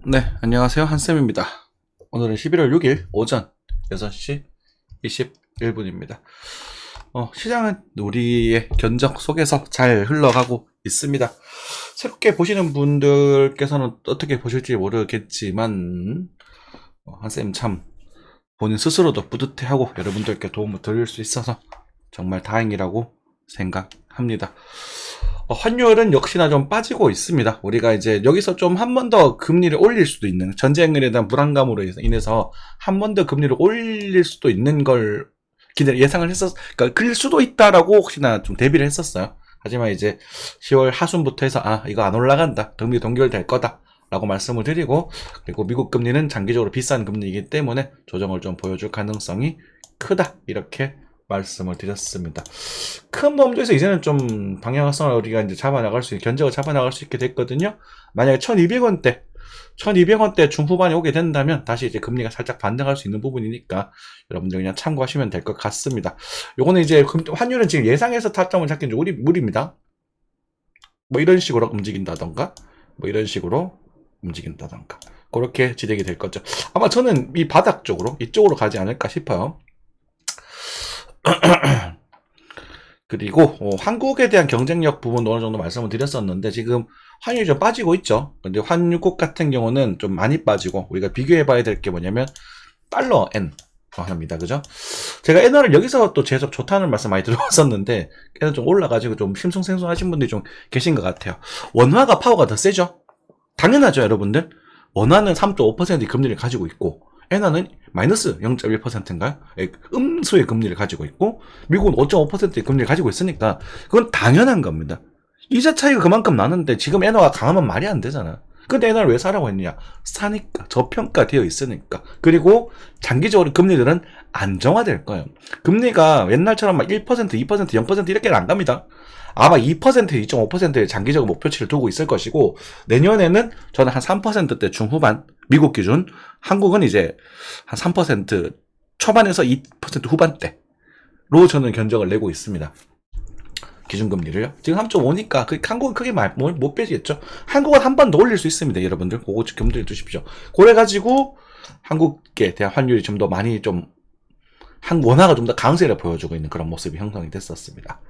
네, 안녕하세요. 한쌤입니다. 오늘은 11월 6일 오전 6시 21분입니다. 시장은 우리의 견적 속에서 잘 흘러가고 있습니다. 새롭게 보시는 분들께서는 어떻게 보실지 모르겠지만, 한쌤 참 본인 스스로도 뿌듯해하고 여러분들께 도움을 드릴 수 있어서 정말 다행이라고 생각합니다. 환율은 역시나 좀 빠지고 있습니다. 우리가 이제 여기서 좀 한 번 더 금리를 올릴 수도 있는, 전쟁에 대한 불안감으로 인해서 한 번 더 금리를 올릴 수도 있는 걸 예상을 했었, 그러니까 그럴 수도 있다라고 혹시나 좀 대비를 했었어요. 하지만 이제 10월 하순부터 해서 이거 안 올라간다, 금리 동결될 거다 라고 말씀을 드리고, 그리고 미국 금리는 장기적으로 비싼 금리이기 때문에 조정을 좀 보여줄 가능성이 크다, 이렇게 말씀을 드렸습니다. 큰 범주에서 이제는 좀 방향성을 우리가 이제 견적을 잡아나갈 수 있게 됐거든요. 만약에 1200원대 중후반에 오게 된다면 다시 이제 금리가 살짝 반등할 수 있는 부분이니까 여러분들 그냥 참고하시면 될 것 같습니다. 요거는 이제 환율은 지금 예상해서 타점을 잡기는 좀 무리입니다. 뭐 이런 식으로 움직인다던가, 뭐 이런 식으로 움직인다던가, 그렇게 진행이 될 거죠. 아마 저는 이 바닥 쪽으로, 이쪽으로 가지 않을까 싶어요. 그리고 한국에 대한 경쟁력 부분도 어느 정도 말씀을 드렸었는데 지금 환율이 좀 빠지고 있죠. 근데 환율국 같은 경우는 좀 많이 빠지고, 우리가 비교해 봐야 될 게 뭐냐면 달러 엔 합니다. 그죠? 제가 엔화를 여기서 또 계속 좋다는 말씀 많이 들어왔었는데 계속 좀 올라가지고 좀 심승생소하신 분들이 좀 계신 것 같아요. 원화가 파워가 더 세죠? 당연하죠, 여러분들. 원화는 3.5%의 금리를 가지고 있고 엔화는 마이너스 0.1%인가요? 음수의 금리를 가지고 있고 미국은 5.5%의 금리를 가지고 있으니까 그건 당연한 겁니다. 이자 차이가 그만큼 나는데 지금 엔화가 강하면 말이 안 되잖아. 근데 엔화를 왜 사라고 했느냐? 사니까. 저평가되어 있으니까. 그리고 장기적으로 금리들은 안정화될 거예요. 금리가 옛날처럼 막 1%, 2%, 0% 이렇게는 안 갑니다. 아마 2%, 2.5%의 장기적 목표치를 두고 있을 것이고, 내년에는 저는 한 3%대 중후반, 미국 기준, 한국은 이제 한 3% 초반에서 2% 후반대로 저는 견적을 내고 있습니다. 기준금리를요. 지금 3.5니까 한국은 크게 못 빼지겠죠. 한국은 한 번 더 올릴 수 있습니다. 여러분들 그거 염두에 두십시오. 그래가지고 한국에 대한 환율이 좀 더 많이 원화가 좀 더 강세를 보여주고 있는 그런 모습이 형성이 됐었습니다.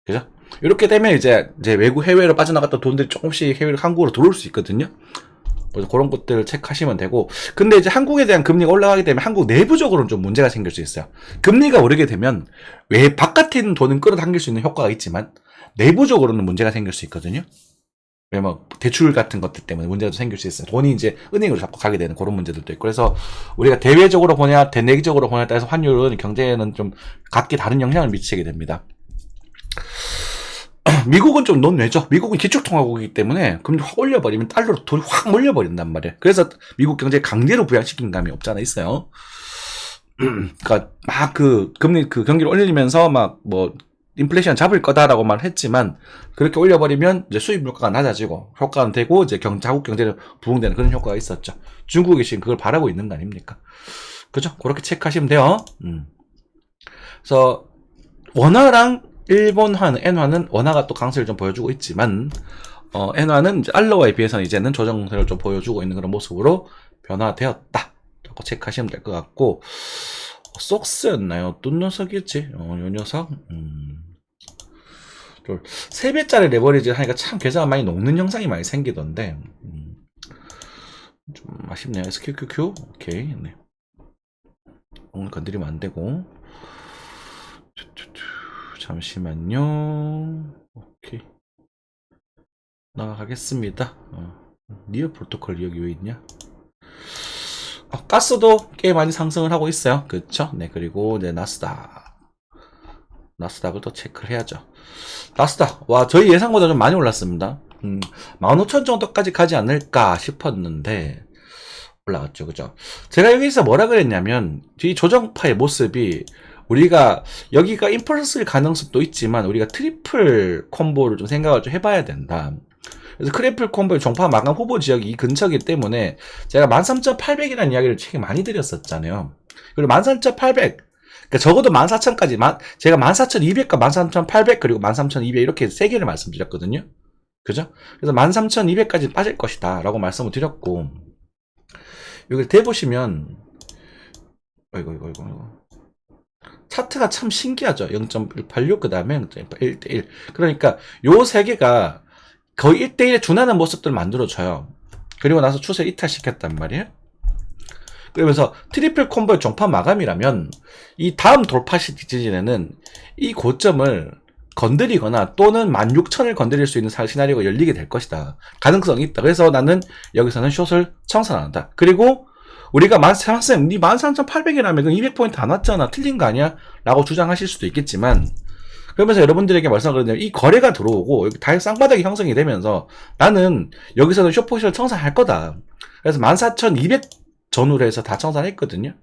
그죠? 이렇게 되면 이제 해외로 빠져나갔던 돈들이 조금씩 한국으로 들어올 수 있거든요. 그래서 그런 것들을 체크하시면 되고, 근데 이제 한국에 대한 금리가 올라가게 되면 한국 내부적으로는 좀 문제가 생길 수 있어요. 금리가 오르게 되면 왜 바깥에 있는 돈은 끌어당길 수 있는 효과가 있지만 내부적으로는 문제가 생길 수 있거든요. 왜 뭐 대출 같은 것들 때문에 문제도 생길 수 있어요. 돈이 이제 은행으로 자꾸 가게 되는 그런 문제들도 있고, 그래서 우리가 대외적으로 보냐 대내적으로 보냐에 따라서 환율은 경제에는 좀 각기 다른 영향을 미치게 됩니다. 미국은 좀 논외죠. 미국은 기축통화국이기 때문에 금리 확 올려버리면 달러로 돈이 확 몰려버린단 말이에요. 그래서 미국 경제에 강제로 부양시킨 감이 없잖아 있어요. 그러니까 막 금리 경기를 올리면서 막 뭐 인플레이션 잡을 거다라고 말했지만 그렇게 올려버리면 이제 수입 물가가 낮아지고 효과는 되고 이제 자국 경제를 부흥되는 그런 효과가 있었죠. 중국이 지금 그걸 바라고 있는 거 아닙니까? 그죠? 그렇게 체크하시면 돼요. 그래서 원화랑 일본화는, 엔화는 원화가 또 강세를 좀 보여주고 있지만, 엔화는 이제 달러에 비해서는 이제는 조정세를 좀 보여주고 있는 그런 모습으로 변화되었다 라고 체크하시면 될 것 같고, 속스였나요? 어떤 녀석이었지? 요 녀석? 3배짜리 레버리지 하니까 참 계산가 많이 녹는 현상이 많이 생기던데, 좀 아쉽네요. SQQQ? 오케이. 네. 오늘 건드리면 안 되고. 잠시만요. 오케이. 나가겠습니다. 니어 프로토콜 여기 왜 있냐? 가스도 꽤 많이 상승을 하고 있어요. 그렇죠? 네, 그리고 이제 나스닥을 또 체크를 해야죠. 나스닥, 와, 저희 예상보다 좀 많이 올랐습니다. 15,000 정도까지 가지 않을까 싶었는데 올라갔죠. 그죠? 제가 여기서 뭐라 그랬냐면 이 조정파의 모습이, 우리가 여기가 임펄스일 가능성도 있지만 우리가 트리플 콤보를 좀 생각을 좀 해봐야 된다. 그래서 트리플 콤보의 종파 마감 후보 지역이 이 근처이기 때문에 제가 13,800이라는 이야기를 되게 많이 드렸었잖아요. 그리고 13,800, 그러니까 적어도 14,000까지, 제가 14,200과 13,800 그리고 13,200 이렇게 세 개를 말씀드렸거든요. 그죠? 그래서 13,200까지 빠질 것이다 라고 말씀을 드렸고, 여기 대보시면 이거 차트가 참 신기하죠. 0.186 그 다음에 0.1대1. 그러니까 요 세 개가 거의 1대1에 준하는 모습들을 만들어줘요. 그리고 나서 추세 이탈시켰단 말이에요. 그러면서 트리플 콤보의 종파 마감이라면 이 다음 돌파 지진에는 이 고점을 건드리거나 또는 16,000을 건드릴 수 있는 시나리오가 열리게 될 것이다. 가능성이 있다. 그래서 나는 여기서는 숏을 청산한다. 그리고 우리가 쌤, 니 13,800이라면 그 200포인트 안 왔잖아. 틀린 거 아니야? 라고 주장하실 수도 있겠지만, 그러면서 여러분들에게 말씀드리면 이 거래가 들어오고 다시 쌍바닥이 형성이 되면서 나는 여기서는 숏포지션을 청산할 거다. 그래서 14,200 전후로 해서 다 청산했거든요.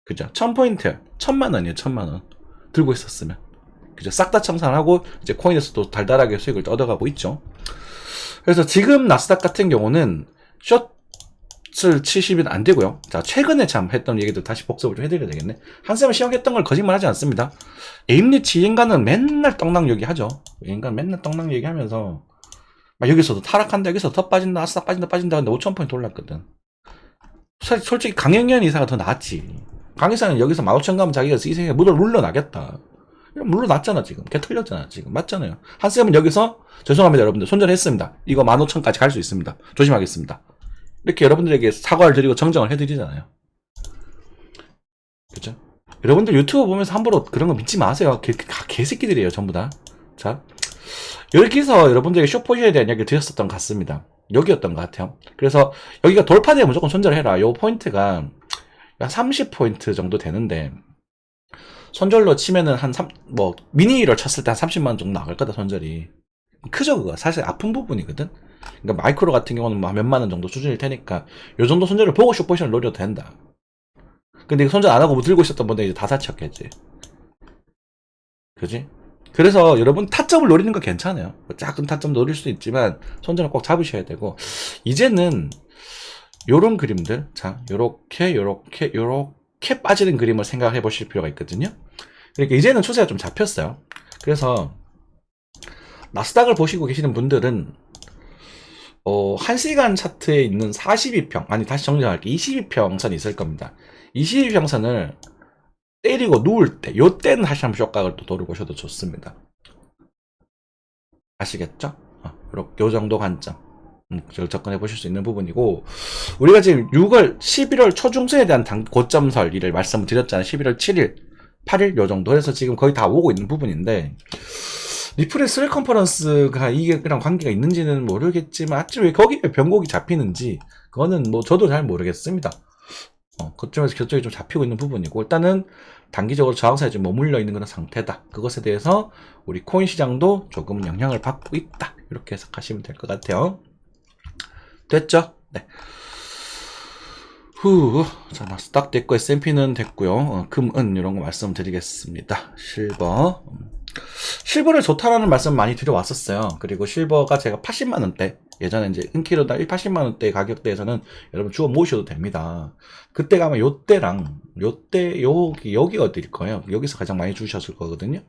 그죠? 1000포인트, 1000만원이에요, 1000만원. 들고 있었으면. 그죠? 싹 다 청산하고, 이제 코인에서도 달달하게 수익을 얻어가고 있죠. 그래서 지금 나스닥 같은 경우는, 숏을 70은 안 되고요. 자, 최근에 참 했던 얘기도 다시 복습을 좀 해드려야 되겠네. 한쌤은 시험했던 걸 거짓말 하지 않습니다. 에임리치 인간은 맨날 떡락 얘기하죠. 인간 맨날 떡락 얘기하면서, 막 여기서도 타락한다, 여기서 더 빠진다, 나스닥 빠진다 근데 5,000포인트 올랐거든. 솔직히 강영현 이사가 더 낫지. 강 이사는 여기서 15,000 가면 자기가 이 생에 물러나겠다. 물러났잖아, 지금. 걔 틀렸잖아, 지금. 맞잖아요. 한쌤은 여기서, 죄송합니다, 여러분들. 손절했습니다. 이거 15,000까지 갈 수 있습니다. 조심하겠습니다. 이렇게 여러분들에게 사과를 드리고 정정을 해드리잖아요. 그죠? 여러분들 유튜브 보면서 함부로 그런 거 믿지 마세요. 개새끼들이에요, 전부 다. 자. 여기서 여러분들에게 숏포지션에 대한 이야기를 드렸었던 것 같습니다. 여기였던 것 같아요. 그래서 여기가 돌파되면 무조건 손절을 해라. 요 포인트가 한 30포인트 정도 되는데 손절로 치면은 미니를 쳤을 때 한 30만원 정도 나갈 거다, 손절이. 크죠, 그거. 사실 아픈 부분이거든. 그러니까 마이크로 같은 경우는 몇만원 정도 수준일 테니까 요 정도 손절을 보고 숏포지션을 노려도 된다. 근데 손절 안 하고 들고 있었던 분들 이제 다 다쳤겠지. 그지? 그래서 여러분 타점을 노리는 거 괜찮아요. 작은 타점 노릴 수도 있지만 손절은 꼭 잡으셔야 되고, 이제는 요런 그림들, 자, 요렇게 빠지는 그림을 생각해 보실 필요가 있거든요. 그러니까 이제는 추세가 좀 잡혔어요. 그래서 나스닥을 보시고 계시는 분들은 1시간 차트에 있는 42평, 아니 다시 정리할게, 22평선이 있을 겁니다. 22평선을 때리고 누울 때, 요때는 다시 한번 쇼각을 또 돌아보셔도 좋습니다. 아시겠죠? 요 정도 관점. 접근해 보실 수 있는 부분이고, 우리가 지금 11월 초중순에 대한 고점 설리를 말씀을 드렸잖아요. 11월 7일, 8일 요 정도 해서 지금 거의 다 오고 있는 부분인데, 리플의 스웰 컨퍼런스가 이게랑 관계가 있는지는 모르겠지만, 하여튼 왜 거기에 변곡이 잡히는지, 그거는 뭐 저도 잘 모르겠습니다. 그쪽에서 결정이 좀 잡히고 있는 부분이고, 일단은 단기적으로 저항사에 좀 머물러 있는 그런 상태다. 그것에 대해서 우리 코인 시장도 조금 영향을 받고 있다. 이렇게 해석하시면 될 것 같아요. 됐죠? 네. 자, 나스닥 됐고, S&P는 됐고요. 금, 은, 이런 거 말씀드리겠습니다. 실버를 좋다라는 말씀 많이 드려왔었어요. 그리고 실버가 제가 80만원대, 예전에 이제 은키로다 80만원대 가격대에서는 여러분 주워 모으셔도 됩니다. 그때가 아마 요때랑, 여기 어디일 거예요? 여기서 가장 많이 주셨을 거거든요.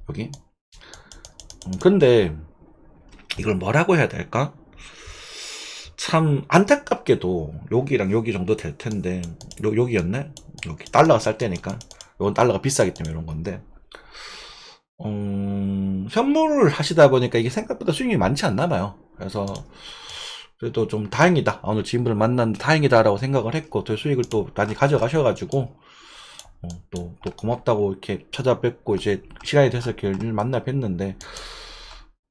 여기. 근데, 이걸 뭐라고 해야 될까? 참, 안타깝게도, 여기랑 여기 정도 될 텐데, 여기였네? 여기. 달러가 쌀 때니까. 이건 달러가 비싸기 때문에 이런 건데. 현물을 하시다 보니까 이게 생각보다 수익이 많지 않나 봐요. 그래서 그래도 좀 다행이다, 오늘 지인분을 만났는데 다행이다라고 생각을 했고, 또 수익을 또 많이 가져가셔가지고 또 고맙다고 이렇게 찾아뵙고 이제 시간이 돼서 이렇게 만나 뵀는데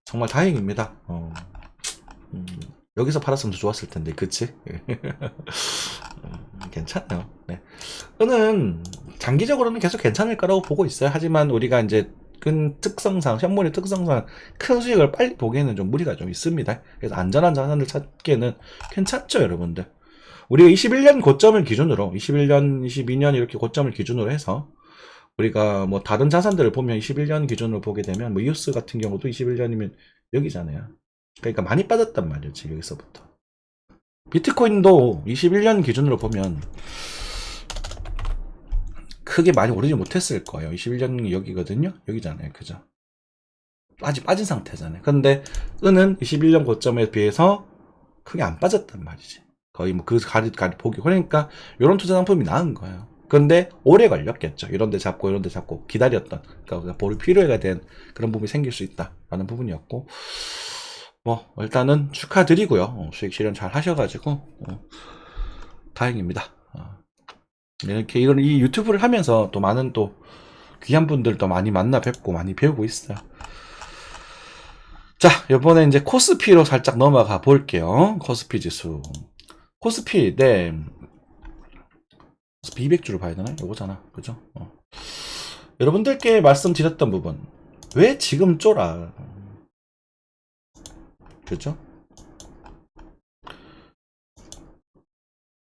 정말 다행입니다. 여기서 팔았으면 더 좋았을 텐데, 그치? 괜찮아요. 네. 저는 장기적으로는 계속 괜찮을 거라고 보고 있어요. 하지만 우리가 이제 큰 특성상, 현물의 특성상 큰 수익을 빨리 보기에는 좀 무리가 좀 있습니다. 그래서 안전한 자산을 찾기에는 괜찮죠, 여러분들. 우리가 21년 고점을 기준으로, 21년, 22년 이렇게 고점을 기준으로 해서 우리가 뭐 다른 자산들을 보면 21년 기준으로 보게 되면 뭐 이오스 같은 경우도 21년이면 여기잖아요. 그러니까 많이 빠졌단 말이지, 여기서부터. 비트코인도 21년 기준으로 보면 크게 많이 오르지 못했을 거예요. 21년이 여기거든요. 여기잖아요. 그죠? 아직 빠진 상태잖아요. 근데 은은 21년 고점에 비해서 크게 안 빠졌단 말이지. 거의 뭐 그 가리 보기. 그러니까 이런 투자 상품이 나은 거예요. 근데 오래 걸렸겠죠. 이런 데 잡고 기다렸던, 그러니까 볼이 필요해가 된 그런 부분이 생길 수 있다라는 부분이었고, 뭐 일단은 축하드리고요. 수익 실현 잘 하셔가지고 다행입니다. 이렇게 이 유튜브를 하면서 또 많은 또 귀한 분들도 많이 만나 뵙고 많이 배우고 있어요. 자, 이번에 이제 코스피로 살짝 넘어가 볼게요. 코스피 지수. 코스피, 네. 코스피 200주를 봐야 되나? 이거잖아. 그죠? 여러분들께 말씀드렸던 부분. 왜 지금 쫄아? 그죠?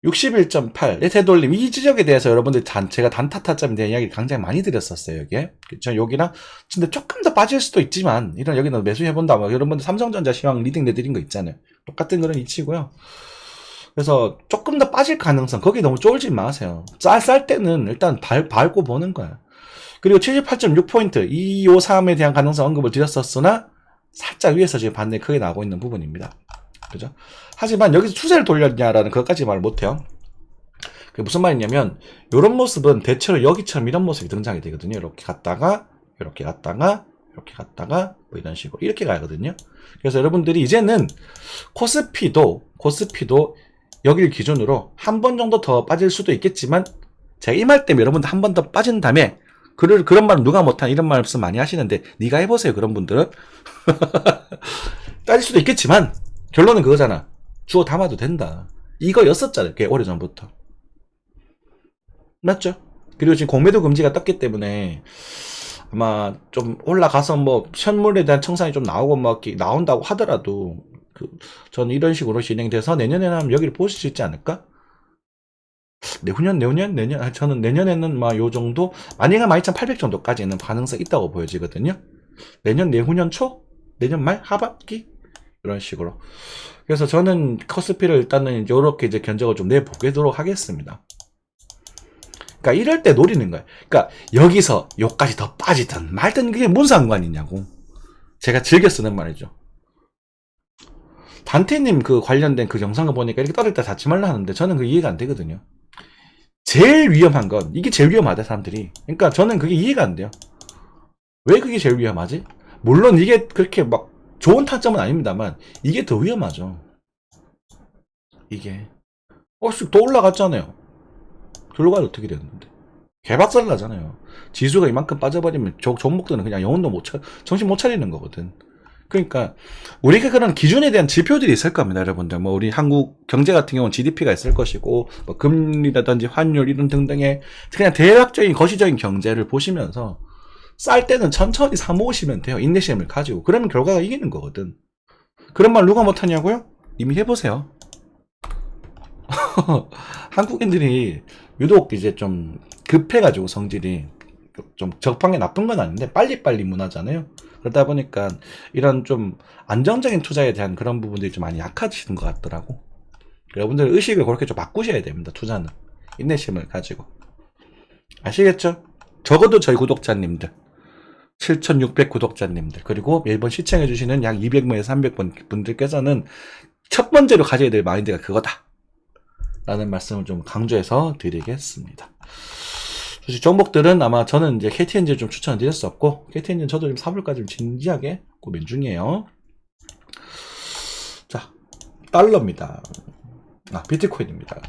61.8의 되돌림, 이 지적에 대해서 여러분들 제가 단타 타점에 대한 이야기를 굉장히 많이 드렸었어요. 여기에. 그쵸? 여기랑 근데 조금 더 빠질 수도 있지만, 이런 여기는 매수해본다. 뭐 여러분들 삼성전자 시황 리딩 내드린 거 있잖아요. 똑같은 그런 이치고요. 그래서 조금 더 빠질 가능성, 거기 너무 쫄지 마세요. 쌀 때는 일단 밟고 보는 거야. 그리고 78.6포인트 253에 대한 가능성 언급을 드렸었으나 살짝 위에서 지금 반대 크게 나오고 있는 부분입니다. 그죠? 하지만 여기서 추세를 돌렸냐라는 것까지 말 못해요. 그게 무슨 말이냐면, 이런 모습은 대체로 여기처럼 이런 모습이 등장이 되거든요. 이렇게 갔다가 이렇게 갔다가 이렇게 갔다가 뭐 이런 식으로 이렇게 가거든요. 그래서 여러분들이 이제는 코스피도 여기를 기준으로 한 번 정도 더 빠질 수도 있겠지만, 제가 이 말 때문에 여러분들 한 번 더 빠진 다음에 그런 말은 누가 못한 이런 말씀 많이 하시는데, 네가 해보세요. 그런 분들은 빠질 수도 있겠지만 결론은 그거잖아. 주워 담아도 된다. 이거였었잖아요. 꽤 오래전부터. 맞죠? 그리고 지금 공매도 금지가 떴기 때문에 아마 좀 올라가서 뭐 현물에 대한 청산이 좀 나오고 막 나온다고 하더라도 저는 이런 식으로 진행돼서 내년에는 하면 여기를 보실 수 있지 않을까? 내년 저는 내년에는 막 요 정도, 만약에 12,800 정도까지는 가능성이 있다고 보여지거든요. 내후년 초? 내년 말? 하반기? 이런 식으로. 그래서 저는 코스피를 일단은 이렇게 이제 견적을 좀 내보도록 하겠습니다. 그러니까 이럴 때 노리는 거예요. 그러니까 여기서 요까지 더 빠지든 말든 그게 무슨 상관이냐고. 제가 즐겨 쓰는 말이죠. 단테님 그 관련된 그 영상을 보니까 이렇게 떨어질 때 닫지 말라 하는데 저는 그 이해가 안 되거든요. 제일 위험한 건, 이게 제일 위험하다 사람들이. 그러니까 저는 그게 이해가 안 돼요. 왜 그게 제일 위험하지? 물론 이게 그렇게 막 좋은 타점은 아닙니다만 이게 더 위험하죠. 이게 더 올라갔잖아요. 결과가 어떻게 됐는데? 개박살 나잖아요. 지수가 이만큼 빠져버리면 종목들은 그냥 영혼도 정신 못 차리는 거거든. 그러니까 우리가 그런 기준에 대한 지표들이 있을 겁니다, 여러분들. 뭐 우리 한국 경제 같은 경우는 GDP가 있을 것이고, 뭐 금리라든지 환율 이런 등등의 그냥 대략적인 거시적인 경제를 보시면서 쌀 때는 천천히 사 모으시면 돼요. 인내심을 가지고. 그러면 결과가 이기는 거거든. 그런 말 누가 못하냐고요? 이미 해보세요. 한국인들이 유독 이제 좀 급해가지고 성질이 좀 적방에 나쁜 건 아닌데 빨리빨리 문화잖아요. 그러다 보니까 이런 좀 안정적인 투자에 대한 그런 부분들이 좀 많이 약해지는 것 같더라고. 여러분들 의식을 그렇게 좀 바꾸셔야 됩니다. 투자는 인내심을 가지고. 아시겠죠? 적어도 저희 구독자님들 7,600 구독자님들, 그리고 매번 시청해주시는 약 200분에서 300분 분들께서는 첫 번째로 가져야 될 마인드가 그거다 라는 말씀을 좀 강조해서 드리겠습니다. 사실 종목들은 아마 저는 이제 KTNG를 좀 추천을 드렸었고, KTNG는 저도 좀 사볼까 좀 진지하게 고민 중이에요. 자, 달러입니다. 비트코인입니다.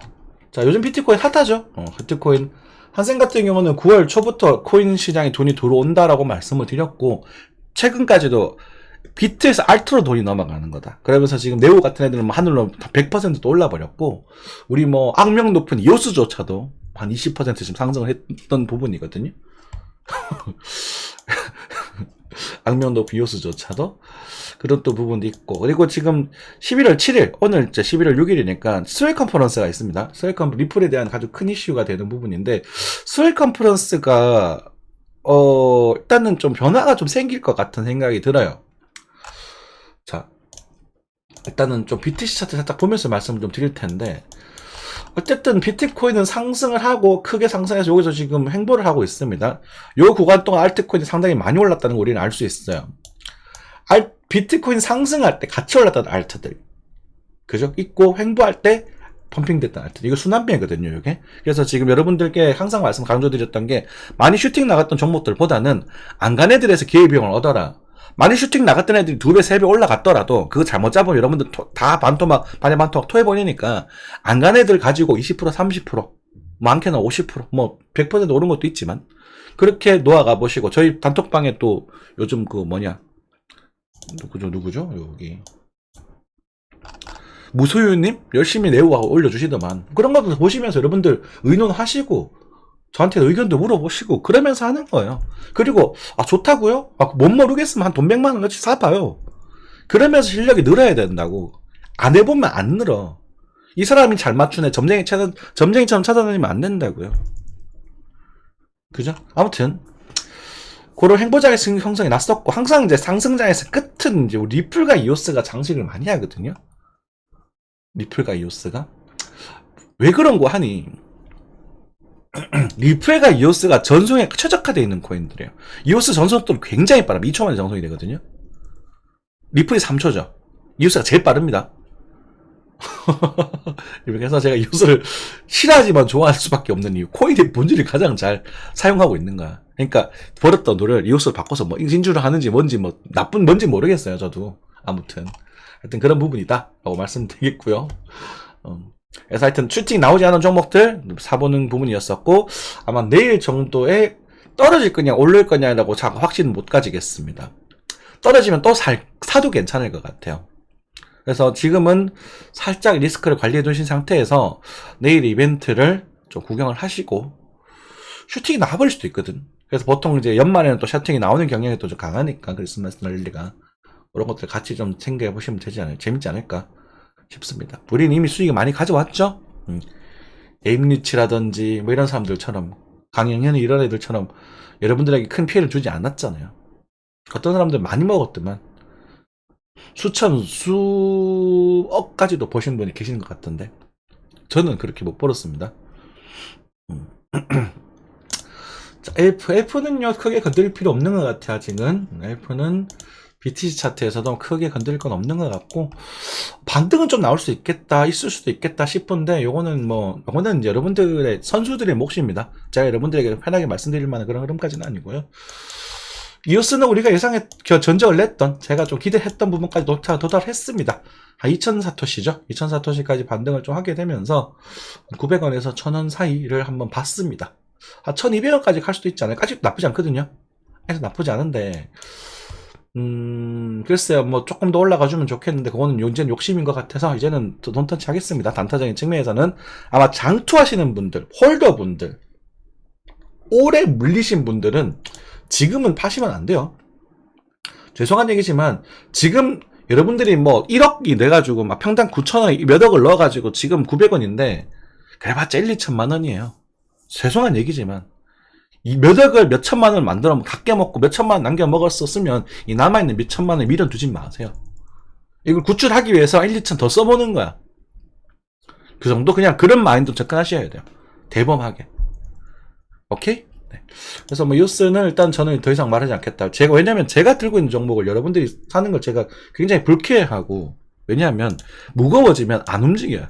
자, 요즘 비트코인 핫하죠? 비트코인 한생 같은 경우는 9월 초부터 코인 시장에 돈이 들어온다라고 말씀을 드렸고, 최근까지도 비트에서 알트로 돈이 넘어가는 거다. 그러면서 지금 네오 같은 애들은 하늘로 100%도 올라버렸고, 우리 뭐 악명 높은 이오스조차도 한 20% 지금 상승을 했던 부분이거든요. 악명 높은 이오스조차도 그런 또 부분도 있고, 그리고 지금 11월 7일, 오늘 이제 11월 6일이니까 스웨이 컨퍼런스가 있습니다. 스웨이 컨퍼런스, 리플에 대한 아주 큰 이슈가 되는 부분인데, 스웨이 컨퍼런스가 일단은 좀 변화가 좀 생길 것 같은 생각이 들어요. 자, 일단은 좀 BTC 차트 살짝 보면서 말씀을 좀 드릴 텐데, 어쨌든 비트코인은 상승을 하고 크게 상승해서 여기서 지금 횡보를 하고 있습니다. 요 구간 동안 알트코인이 상당히 많이 올랐다는 거 우리는 알 수 있어요. 비트코인 상승할 때 같이 올랐던 알트들. 그죠? 있고, 횡보할 때 펌핑됐던 알트. 이거 순환매거든요, 이게. 그래서 지금 여러분들께 항상 강조드렸던 게, 많이 슈팅 나갔던 종목들보다는 안 간 애들에서 기회비용을 얻어라. 많이 슈팅 나갔던 애들이 2배, 3배 올라갔더라도, 그거 잘못 잡으면 여러분들 다 반의 반토막 토해버리니까, 안 간 애들 가지고 20%, 30%, 많게는 50%, 100% 오른 것도 있지만, 그렇게 놓아가 보시고, 저희 단톡방에 또, 요즘 누구죠? 여기. 무소유님 열심히 내우하고 올려주시더만, 그런 것도 보시면서 여러분들 의논하시고 저한테 의견도 물어보시고 그러면서 하는 거예요. 그리고 좋다고요? 못 모르겠으면 한 돈 100만 원어치 사봐요. 그러면서 실력이 늘어야 된다고. 안 해보면 안 늘어. 이 사람이 잘 맞추네 점쟁이처럼 찾아다니면 안 된다고요. 그죠? 아무튼 그런 행보장의 형성이 났었고, 항상 이제 상승장에서 끝은 이제 리플과 이오스가 장식을 많이 하거든요. 리플과 이오스가 왜 그런 거 하니, 리플과 이오스가 전송에 최적화되어 있는 코인들이에요. 이오스 전송도 굉장히 빠릅니다. 2초 만에 전송이 되거든요. 리플이 3초죠. 이오스가 제일 빠릅니다. 그래서 제가 이오스를 싫어하지만 좋아할 수밖에 없는 이유, 코인의 본질을 가장 잘 사용하고 있는 거야. 그러니까 벌었던 돈을 이오스로 바꿔서 인주를 하는지 뭔지 뭔지 모르겠어요, 저도. 아무튼 하여튼 그런 부분이다 라고 말씀드리겠고요. 그래서 하여튼 슈팅 나오지 않은 종목들 사보는 부분이었었고, 아마 내일 정도에 떨어질 거냐 오를 거냐라고 확신은 못 가지겠습니다. 떨어지면 또 사도 괜찮을 것 같아요. 그래서 지금은 살짝 리스크를 관리해 두신 상태에서 내일 이벤트를 좀 구경을 하시고, 슈팅이 나와버릴 수도 있거든. 그래서 보통 이제 연말에는 또 슈팅이 나오는 경향이 또 좀 강하니까, 크리스마스 랠리가 그런 것들 같이 좀 챙겨 보시면 재밌지 않을까 싶습니다. 우리는 이미 수익을 많이 가져왔죠. 에임리치라든지 이런 사람들처럼, 강영현이 이런 애들처럼 여러분들에게 큰 피해를 주지 않았잖아요. 어떤 사람들 많이 먹었더만 수억까지도 보신 분이 계시는 것 같던데, 저는 그렇게 못 벌었습니다. 자, F는요 크게 건드릴 필요 없는 것 같아요. 아직은 F는 BTC 차트에서도 크게 건드릴 건 없는 것 같고, 반등은 좀 나올 수 있겠다, 있을 수도 있겠다 싶은데, 요거는 이제 여러분들의, 선수들의 몫입니다. 제가 여러분들에게 편하게 말씀드릴 만한 그런 흐름까지는 아니고요. 이오스는 우리가 전적을 냈던, 제가 좀 기대했던 부분까지 도달했습니다. 2000사토시죠. 2000사토시까지 반등을 좀 하게 되면서 900원에서 1000원 사이를 한번 봤습니다. 1200원까지 갈 수도 있지 않을까? 아직도 나쁘지 않거든요. 그래서 나쁘지 않은데, 글쎄요, 조금 더 올라가주면 좋겠는데, 그거는 이제는 욕심인 것 같아서, 이제는 돈턴치 하겠습니다. 단타적인 측면에서는. 아마 장투하시는 분들, 홀더분들, 오래 물리신 분들은 지금은 파시면 안 돼요. 죄송한 얘기지만, 지금 여러분들이 1억이 내가지고 평당 9천원 몇 억을 넣어가지고 지금 900원인데, 그래봤자 1, 2천만 원이에요. 죄송한 얘기지만, 이 몇 억을 몇 천만 원을 만들어 각게 먹고 몇 천만 원 남겨 먹었었으면 이 남아있는 몇 천만 원을 밀어두지 마세요. 이걸 구출하기 위해서 1, 2천 더 써보는 거야. 그 정도 그냥 그런 마인드로 접근하셔야 돼요. 대범하게. 오케이? 네. 그래서 이오스는 일단 저는 더 이상 말하지 않겠다. 왜냐면 제가 들고 있는 종목을 여러분들이 사는 걸 제가 굉장히 불쾌해하고, 왜냐하면 무거워지면 안 움직여요.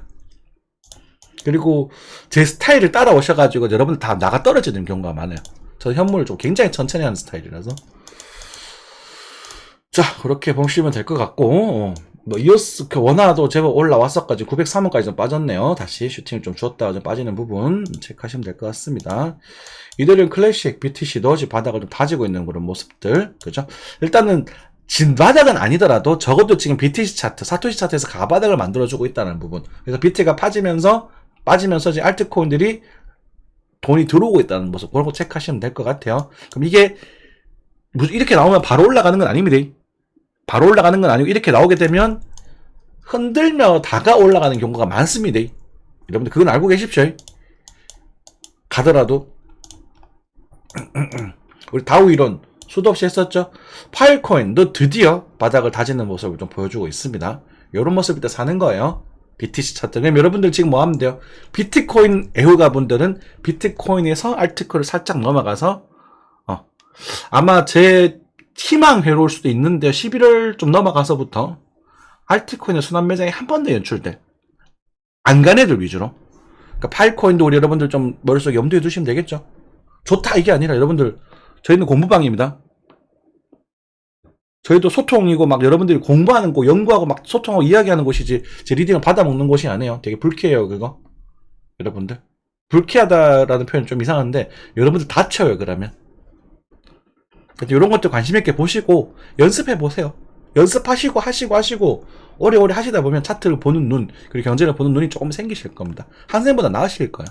그리고 제 스타일을 따라오셔가지고 여러분들 다 나가 떨어지는 경우가 많아요. 저 현물을 좀 굉장히 천천히 하는 스타일이라서. 자, 그렇게 보시면 될 것 같고, 이오스 원화도 제법 올라왔어가지고 903원까지 좀 빠졌네요. 다시 슈팅을 좀 주었다가 좀 빠지는 부분 체크하시면 될 것 같습니다. 이더리움 클래식, BTC, 도지 바닥을 좀 다지고 있는 그런 모습들, 그죠? 일단은 진바닥은 아니더라도 적어도 지금 BTC 차트, 사토시 차트에서 가바닥을 만들어주고 있다는 부분. 그래서 BT가 빠지면서 이제 알트코인들이 돈이 들어오고 있다는 모습, 그런 거 체크하시면 될 것 같아요. 그럼 이게 이렇게 나오면 바로 올라가는 건 아닙니다. 바로 올라가는 건 아니고, 이렇게 나오게 되면 흔들며 다가 올라가는 경우가 많습니다. 여러분들 그건 알고 계십시오. 가더라도 우리 다우 이론 수도 없이 했었죠. 파일코인도 드디어 바닥을 다지는 모습을 좀 보여주고 있습니다. 이런 모습일 때 사는 거예요. BTC 차트. 그럼 여러분들 지금 뭐 하면 돼요? 비트코인 애호가 분들은 비트코인에서 알트코인을 살짝 넘어가서 아마 제 희망회로일 수도 있는데 11월 좀 넘어가서부터 알트코인의 순환 매장이 한 번 더 연출돼. 안 간 애들 위주로. 그러니까 파일코인도 우리 여러분들 좀 머릿속에 염두에 두시면 되겠죠. 좋다 이게 아니라 여러분들 저희는 공부방입니다. 저희도 소통이고 막 여러분들이 공부하는 곳, 연구하고 막 소통하고 이야기하는 곳이지 제 리딩을 받아먹는 곳이 아니에요. 되게 불쾌해요 그거. 여러분들 불쾌하다라는 표현 좀 이상한데 여러분들 다쳐요 그러면. 이런 것들 관심 있게 보시고 연습해 보세요. 연습하시고 하시고 오래오래 하시다 보면 차트를 보는 눈 그리고 경제를 보는 눈이 조금 생기실 겁니다. 한생보다 나으실 거야.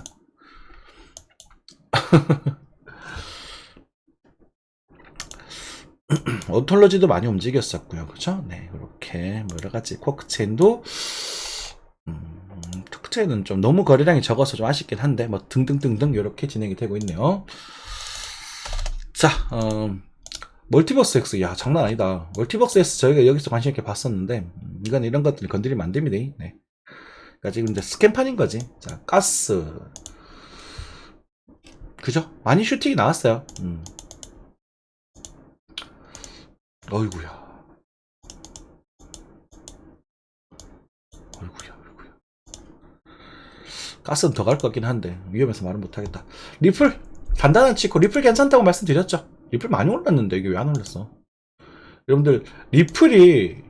온톨러지도 많이 움직였었고요. 그쵸? 네, 이렇게 뭐 여러가지 쿼크체인도 쿼크체인은 좀 너무 거래량이 적어서 좀 아쉽긴 한데 뭐 등등등등 이렇게 진행이 되고 있네요. 자, 멀티버스 X, 야 장난 아니다. 멀티버스 X 저희가 여기서 관심 있게 봤었는데 이건 이런 것들이 건드리면 안 됩니다. 네. 그러니까 지금 이제 스캔판인 거지. 자, 가스, 그죠? 많이 슈팅이 나왔어요. 어이구야. 가스는 더 갈 것 같긴 한데 위험해서 말은 못하겠다. 리플 단단한 치고 리플 괜찮다고 말씀드렸죠. 리플 많이 올랐는데 이게 왜 안 올랐어? 여러분들 리플이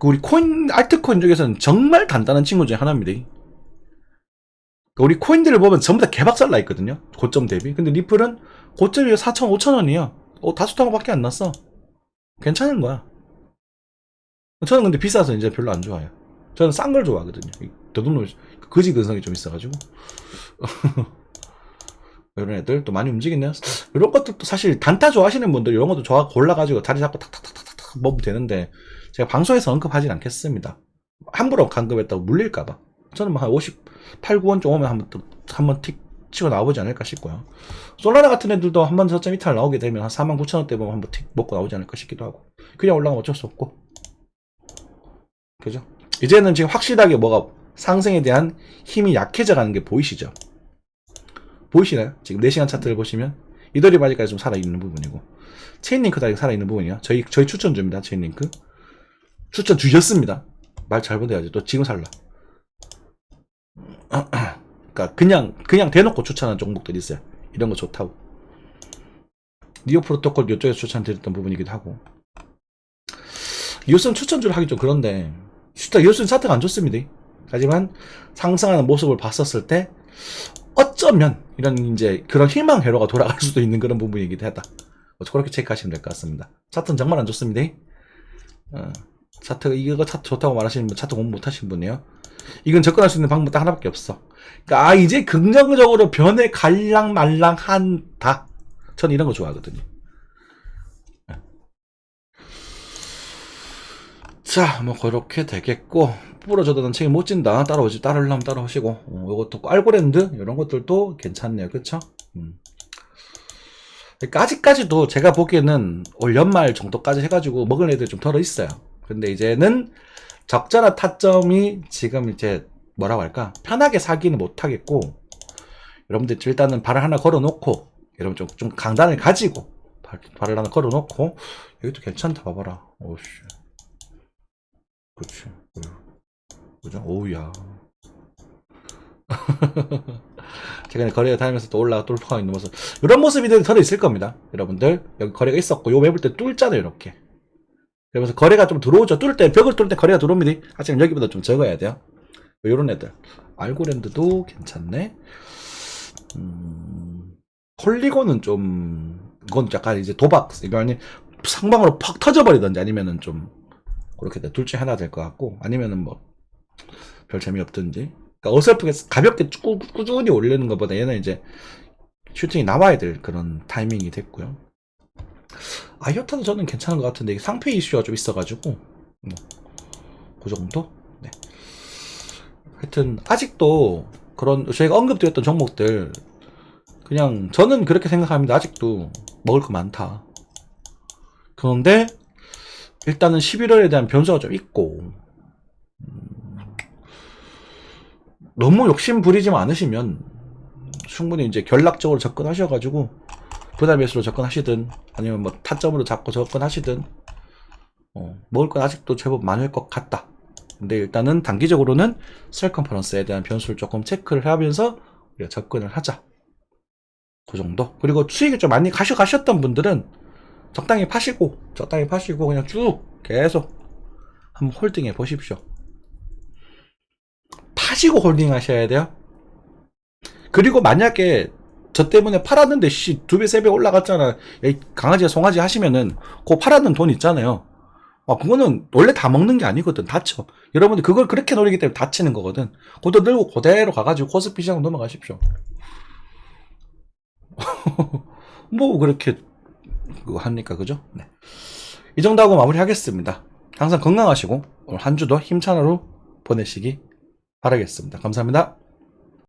우리 코인 알트코인 중에서는 정말 단단한 친구 중에 하나입니다. 우리 코인들을 보면 전부 다 개박살 나 있거든요. 고점 대비. 근데 리플은 고점이 4천 5천원이에요. 다수타고밖에 안 났어. 괜찮은 거야. 저는 근데 비싸서 이제 별로 안 좋아해요. 저는 싼 걸 좋아하거든요. 더듬는 거지 근성이 좀 있어가지고. 이런 애들 또 많이 움직이네요. 이런 것도 사실 단타 좋아하시는 분들 이런 것도 골라가지고 다리 잡고 탁탁탁탁탁 먹으면 되는데 제가 방송에서 언급하진 않겠습니다. 함부로 언급했다고 물릴까봐. 저는 뭐 한 58, 9원 좀 오면 한번 틱 치고 나오지 않을까 싶고요. 솔라나 같은 애들도 한번 저점 이탈 나오게 되면 한 49,000원대 보면 한번 틱 먹고 나오지 않을까 싶기도 하고. 그냥 올라가면 어쩔 수 없고. 그죠? 이제는 지금 확실하게 뭐가 상승에 대한 힘이 약해져 가는 게 보이시죠? 보이시나요? 지금 4시간 차트를 보시면 이더리 바지까지 좀 살아있는 부분이고 체인링크도 아직 살아있는 부분이요. 저희 추천주입니다. 체인링크 추천 주셨습니다. 말 잘 보내야지. 또 지금 살라. 그러니까 그냥 대놓고 추천하는 종목들이 있어요. 이런 거 좋다고. 니오 프로토콜 이쪽에서 추천드렸던 부분이기도 하고. 이웃은 추천주를 하기 좀 그런데 이웃은 차트가 안 좋습니다. 하지만 상승하는 모습을 봤었을 때 어쩌면 이런 이제 그런 희망 회로가 돌아갈 수도 있는 그런 부분이기도 하다. 그렇게 체크하시면 될 것 같습니다. 차트는 정말 안 좋습니다. 차트 이거 차트 좋다고 말하시는 분 차트 공부 못하신 분이에요. 이건 접근할 수 있는 방법 딱 하나밖에 없어. 그러니까 이제 긍정적으로 변해 갈랑말랑한다. 전 이런 거 좋아하거든요. 자, 뭐 그렇게 되겠고 부러져도 난 책임 못 진다. 따라오려면 따라오시고 요것도 알고랜드 이런 것들도 괜찮네요. 그쵸? 그러니까 아직까지도 제가 보기에는 올 연말 정도까지 해가지고 먹을 애들 좀 덜어 있어요. 근데 이제는 적절한 타점이 지금 이제 뭐라고 할까 편하게 사기는 못하겠고 여러분들 일단은 발을 하나 걸어놓고 여러분 좀 강단을 가지고 발을 하나 걸어놓고 여기도 괜찮다 봐봐라. 오씨 그렇지 그죠? 오우야 최근에 거래가 다니면서 또 올라가 뚫고 있는 모습 이런 모습이 덜어 있을 겁니다. 여러분들 여기 거래가 있었고 요 매물 때 뚫잖아요 이렇게. 그러면서 거래가 좀 들어오죠. 벽을 뚫을 때 거래가 들어옵니다. 하지만 여기보다 좀 적어야 돼요. 요런 애들. 알고랜드도 괜찮네. 폴리곤은 좀, 이건 약간 이제 도박, 이거 아니, 상방으로 팍 터져버리던지 아니면은 좀, 그렇게 둘 중에 하나 될 것 같고, 아니면은 뭐, 별 재미없든지. 그러니까 어설프게 가볍게 꾸준히 올리는 것보다 얘는 이제 슈팅이 나와야 될 그런 타이밍이 됐고요. 아이오타도 저는 괜찮은 것 같은데, 상패 이슈가 좀 있어가지고, 그 정도? 네. 하여튼, 아직도 그런, 저희가 언급드렸던 종목들, 그냥, 저는 그렇게 생각합니다. 아직도 먹을 거 많다. 그런데, 일단은 11월에 대한 변수가 좀 있고, 너무 욕심 부리지 않으시면, 충분히 이제 전략적으로 접근하셔가지고, 분할 매수로 접근하시든 아니면 뭐 타점으로 잡고 접근하시든 먹을 건 아직도 제법 많을 것 같다. 근데 일단은 단기적으로는 셀 컨퍼런스에 대한 변수를 조금 체크를 하면서 우리가 접근을 하자. 그 정도. 그리고 수익이 좀 많이 가셨던 분들은 적당히 파시고 그냥 쭉 계속 한번 홀딩해 보십시오. 파시고 홀딩 하셔야 돼요. 그리고 만약에 저 때문에 팔았는데 씨 2배 3배 올라갔잖아, 강아지야 송아지 하시면은 그 팔았는 돈 있잖아요. 그거는 원래 다 먹는 게 아니거든. 다쳐. 여러분들 그걸 그렇게 노리기 때문에 다치는 거거든. 그것도 들고 그대로 가가지고 코스피 시장 넘어가십시오. 뭐 그렇게 그거 합니까, 그죠? 네. 이 정도 하고 마무리하겠습니다. 항상 건강하시고 오늘 한 주도 힘찬 하루 보내시기 바라겠습니다. 감사합니다.